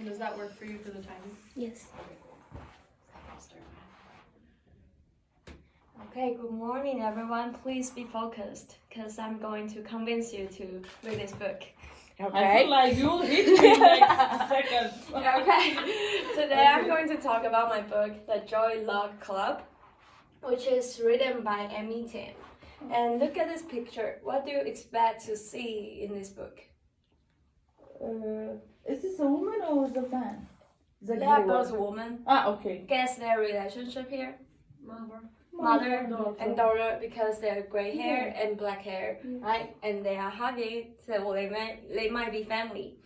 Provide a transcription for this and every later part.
Does that work for you for the timing? Yes. I'll start. Okay, good morning everyone. Please be focused because I'm going to convince you to read this book. I feel like you hit me in like seconds. Okay. Today I'm going to talk about my book, The Joy Luck Club, which is written by Amy Tan. And look at this picture. What do you expect to see in this book? Is this a woman or is it a man? They are both women. Ah, okay. Guess their relationship here. Mother. Mother and daughter, because they have gray hair and black hair, right? And they are hugging, so they might be family.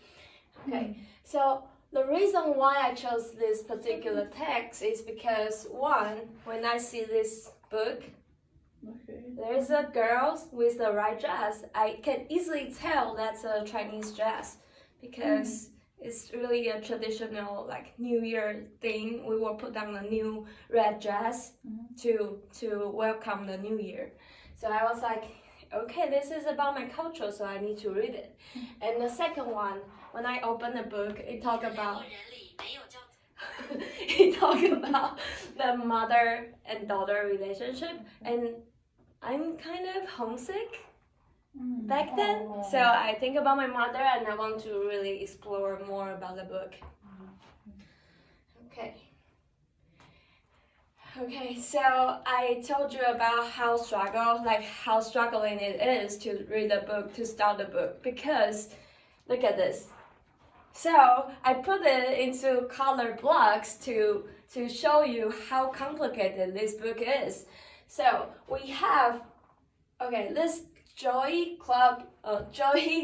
Okay, so the reason why I chose this particular text is because one, when I see this book, there's a girl with the right dress. I can easily tell that's a Chinese dress because it's really a traditional like New Year thing. We will put on a new red dress to welcome the New Year. So I was like, okay, this is about my culture, so I need to read it. And the second one, when I open the book, it talk about the mother and daughter relationship, and I'm kind of homesick back then. So I think about my mother and I want to really explore more about the book. Okay, so I told you about how struggling it is to read the book, to start the book, because look at this. So I put it into color blocks to show you how complicated this book is. So we have, this Joy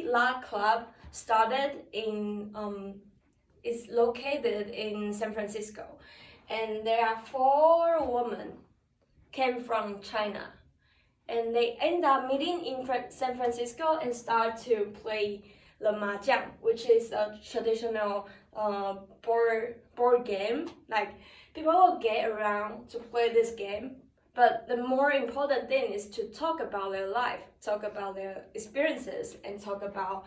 Luck Club started in, it's located in San Francisco. And there are 4 women came from China. And they end up meeting in San Francisco and start to play the mahjong, which is a traditional board game. Like, people will get around to play this game. But the more important thing is to talk about their life, talk about their experiences, and talk about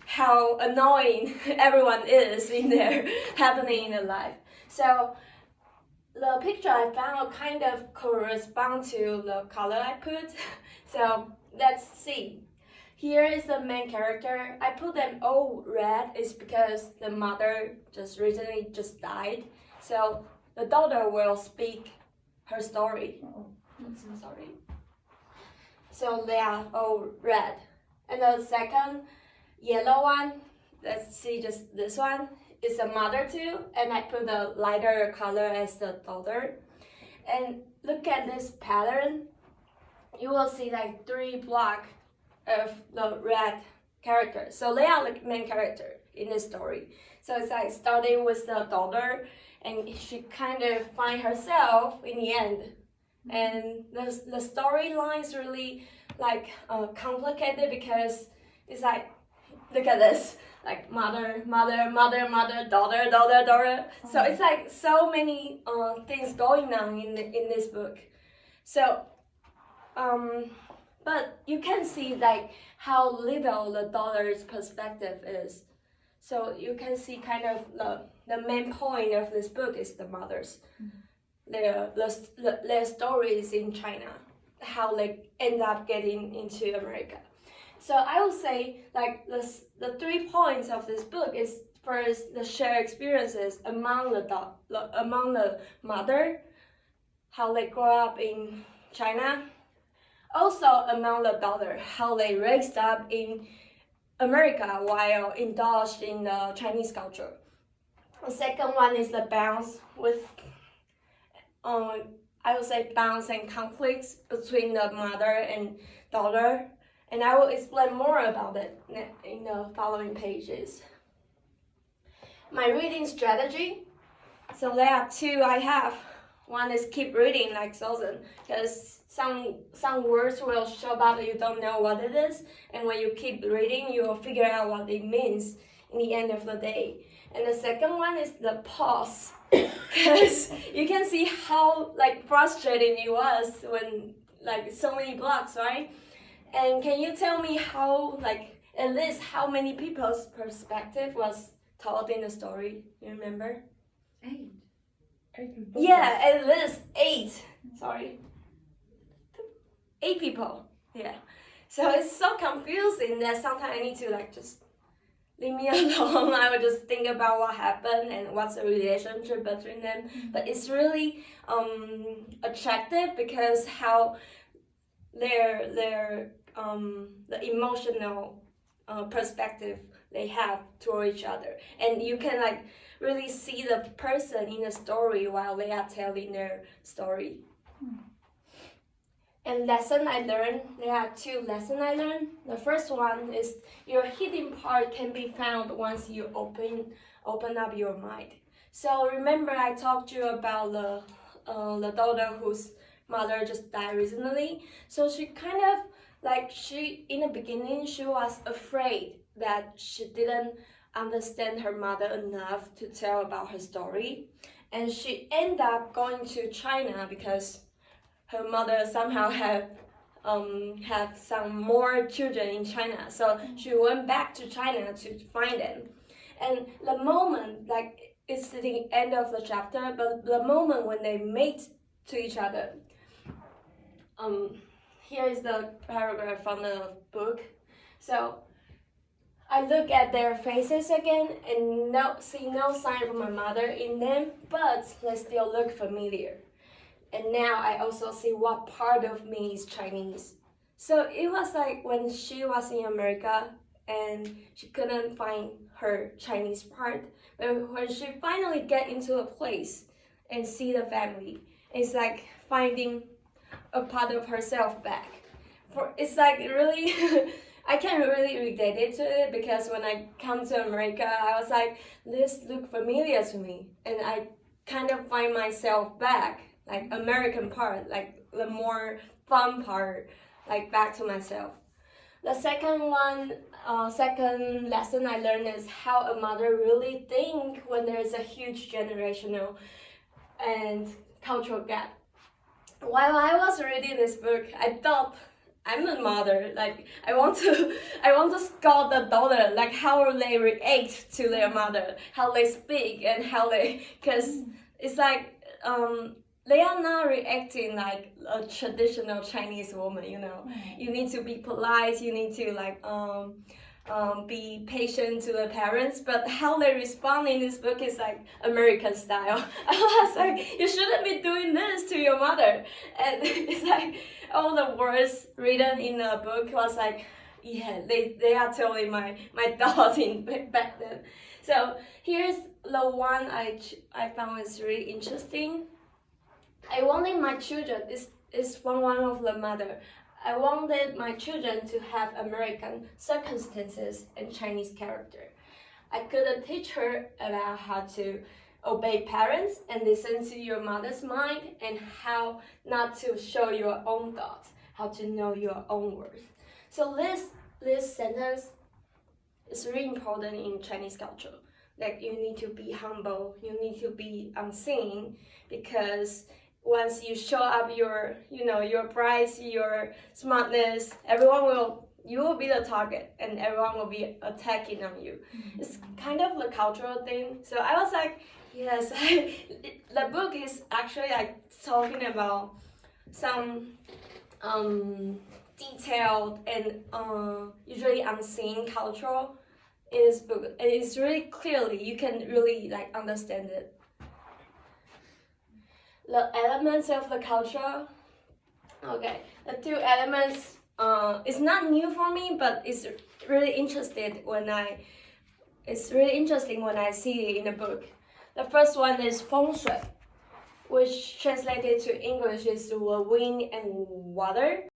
how annoying everyone is in their happening in their life. So the picture I found kind of correspond to the color I put. So let's see. Here is the main character. I put them all red is because the mother recently died. So the daughter will speak her story. I'm sorry. So they are all red. And the second yellow one, let's see just this one, is the mother too. And I put the lighter color as the daughter. And look at this pattern. You will see like 3 blocks of the red characters. So they are the main character in this story. So it's like starting with the daughter, and she kind of find herself in the end. And the storyline is really like complicated because it's like, look at this, like mother, daughter. So it's like so many things going on in this book. So but you can see like how little the daughter's perspective is. So you can see kind of the main point of this book is the mothers. Their stories in China, how they end up getting into America. So I would say like the 3 points of this book is first the shared experiences among the mother, how they grow up in China. Also among the daughter, how they raised up in America while indulged in the Chinese culture. The second one is the balance with, I would say balance and conflicts between the mother and daughter. And I will explain more about it in the following pages. My reading strategy. So there are 2 I have. One is keep reading like Susan, because some words will show up you don't know what it is, and when you keep reading, you will figure out what it means in the end of the day. And the second one is the pause, because you can see how like frustrating it was when like so many blocks, right? And can you tell me how like at least how many people's perspective was told in the story? You remember? 8. Yeah, at least 8. Sorry. 8 people. Yeah. So it's so confusing that sometimes I need to like just leave me alone. I would just think about what happened and what's the relationship between them. But it's really attractive because how the emotional perspective they have toward each other, and you can like really see the person in the story while they are telling their story. And lesson I learned, there are 2 lessons I learned. The first one is your hidden part can be found once you open up your mind. So remember I talked to you about the daughter whose mother just died recently. So she kind of like in the beginning she was afraid that she didn't understand her mother enough to tell about her story, and she ended up going to China because her mother somehow have some more children in China. So she went back to China to find them. And the moment, like it's the end of the chapter, but the moment when they meet to each other, here is the paragraph from the book. So I look at their faces again and see no sign of my mother in them, but they still look familiar. And now I also see what part of me is Chinese. So it was like when she was in America and she couldn't find her Chinese part, but when she finally get into a place and see the family, it's like finding a part of herself back. It's like really, I can't really relate it to it because when I come to America, I was like, this look familiar to me, and I kind of find myself back. Like American part, like the more fun part, like back to myself. The second lesson I learned is how a mother really think when there's a huge generational and cultural gap. While I was reading this book, I thought I'm a mother. Like I want to scold the daughter, like how they react to their mother, how they speak, and because it's like they are not reacting like a traditional Chinese woman, you know. You need to be polite, you need to like be patient to the parents, but how they respond in this book is like American style. I was like, you shouldn't be doing this to your mother. And it's like all the words written in the book was like, yeah, they are totally my thoughts in back then. So here's the one I found is really interesting. I wanted my children, is from one of the mother. I wanted my children to have American circumstances and Chinese character. I couldn't teach her about how to obey parents and listen to your mother's mind, and how not to show your own thoughts, how to know your own worth. So this sentence is really important in Chinese culture. Like you need to be humble, you need to be unseen, because once you show up your pride, your smartness, you will be the target, and everyone will be attacking on you. It's kind of the cultural thing. So I was like, yes, the book is actually like talking about some detailed and usually unseen culture in this book. And it's really clearly, you can really like understand it. The elements of the culture. Okay, the 2 elements. It's not new for me, but it's really interesting when I see it in a book. The first one is feng shui, which translated to English is the wind and water.